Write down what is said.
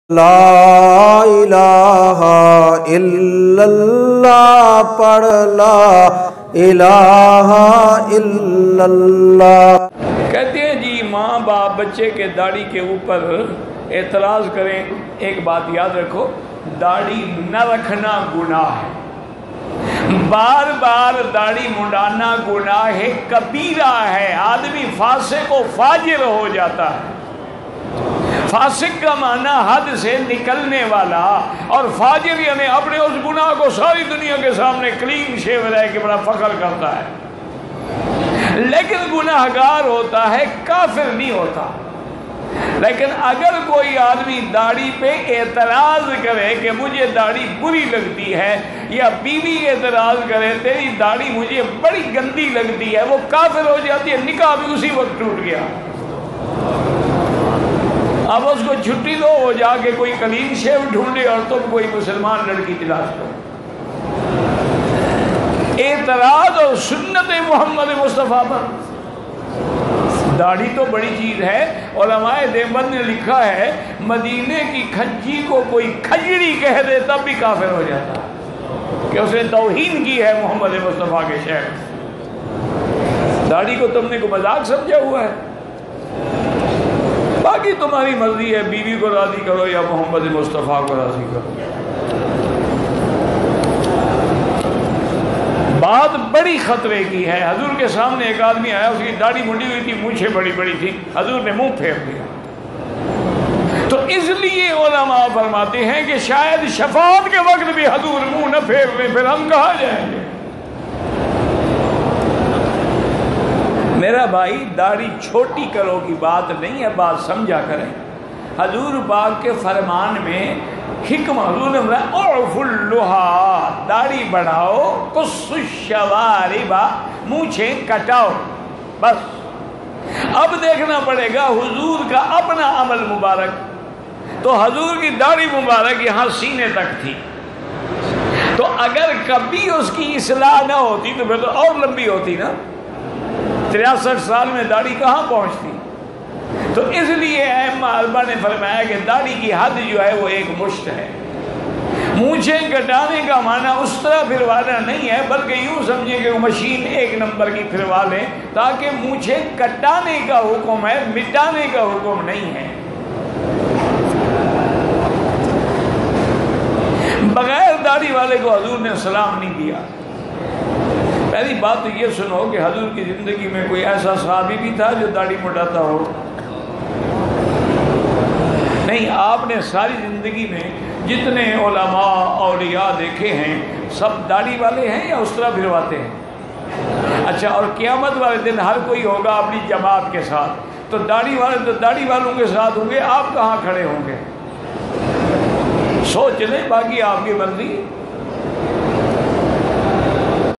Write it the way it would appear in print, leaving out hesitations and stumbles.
ला इलाहा इल्लल्लाह पढ़ ला इलाहा इल्लल्लाह। कहते हैं जी माँ बाप बच्चे के दाढ़ी के ऊपर एतराज़ करें। एक बात याद रखो, दाढ़ी न रखना गुनाह है, बार बार दाढ़ी मुंडाना गुनाह कबीरा है। आदमी फासिक व फाजिर हो जाता है। फासिक का माना हद से निकलने वाला, और फाजिर यानी अपने उस गुनाह को सारी दुनिया के सामने क्लीन शेव रह के बड़ा फख्र करता है, लेकिन गुनाहगार होता है, काफिर नहीं होता। लेकिन अगर कोई आदमी दाढ़ी पे एतराज करे कि मुझे दाढ़ी बुरी लगती है, या बीवी एतराज करे तेरी दाढ़ी मुझे बड़ी गंदी लगती है, वो काफिर हो जाती है। निकाह भी उसी वक्त टूट गया। अब उसको छुट्टी दो, वो जाके कोई कलीन शेव ढूंढे और तुम कोई मुसलमान लड़की तलाश करो। एतराज और सुन्नत मोहम्मद मुस्तफ़ा पर दाढ़ी तो बड़ी चीज़ है। उलमाए देवबंद ने लिखा है, मदीने की खज्जी को कोई खजड़ी कह दे तब भी काफिर हो जाता है कि उसने तौहीन की है मोहम्मद मुस्तफ़ा के शहर। दाढ़ी को तुमने को मजाक समझा हुआ है। बाकी तुम्हारी मर्जी है, बीवी को राजी करो या मोहम्मद मुस्तफ़ा को राजी करो। बात बड़ी खतरे की है। हजूर के सामने एक आदमी आया, उसकी दाढ़ी मुंडी हुई थी, मूंछें बड़ी बड़ी थी। हजूर ने मुंह फेर दिया। तो इसलिए उलमा फरमाते हैं कि शायद शफाअत के वक्त भी हजूर मुंह न फेर लें, फिर हम कहाँ जाएंगे। मेरा भाई, दाढ़ी छोटी करो की बात नहीं है, बात समझा करें। हजूर पाक के फरमान में हिक्म, हजूर ने बोला दाढ़ी बढ़ाओ, कुस्सुशवारिबा, मूंछें कटाओ, बस। अब देखना पड़ेगा हुजूर का अपना अमल मुबारक। तो हजूर की दाढ़ी मुबारक यहाँ सीने तक थी, तो अगर कभी उसकी इस्लाह ना होती तो फिर तो और लंबी होती ना। 63 साल में दाढ़ी कहाँ पहुँचती। तो इसलिए अल्बा ने फरमाया कि दाढ़ी की हद जो है वो एक मुश्त है। मूंछें कटाने का माना उस तरह फिरवाना नहीं है, बल्कि यूँ समझें कि वो मशीन एक नंबर की फिरवा लें, ताकि मूंछें कटाने का हुक्म है, मिटाने का हुक्म नहीं है। बगैर दाढ़ी वाले को हजूर ने सलाम नहीं दिया। पहली बात तो ये सुनो कि हजूर की ज़िंदगी में कोई ऐसा सहाबी भी था जो दाढ़ी मुंडाता हो? नहीं। आपने सारी ज़िंदगी में जितने उलमा औलिया देखे हैं, सब दाढ़ी वाले हैं या उस तरह फिरवाते हैं? अच्छा, और क़यामत वाले दिन हर कोई होगा अपनी जमात के साथ, तो दाढ़ी वाले तो दाढ़ी वालों के साथ होंगे, आप कहाँ खड़े होंगे? सोच लें, बाकी आपकी मर्जी।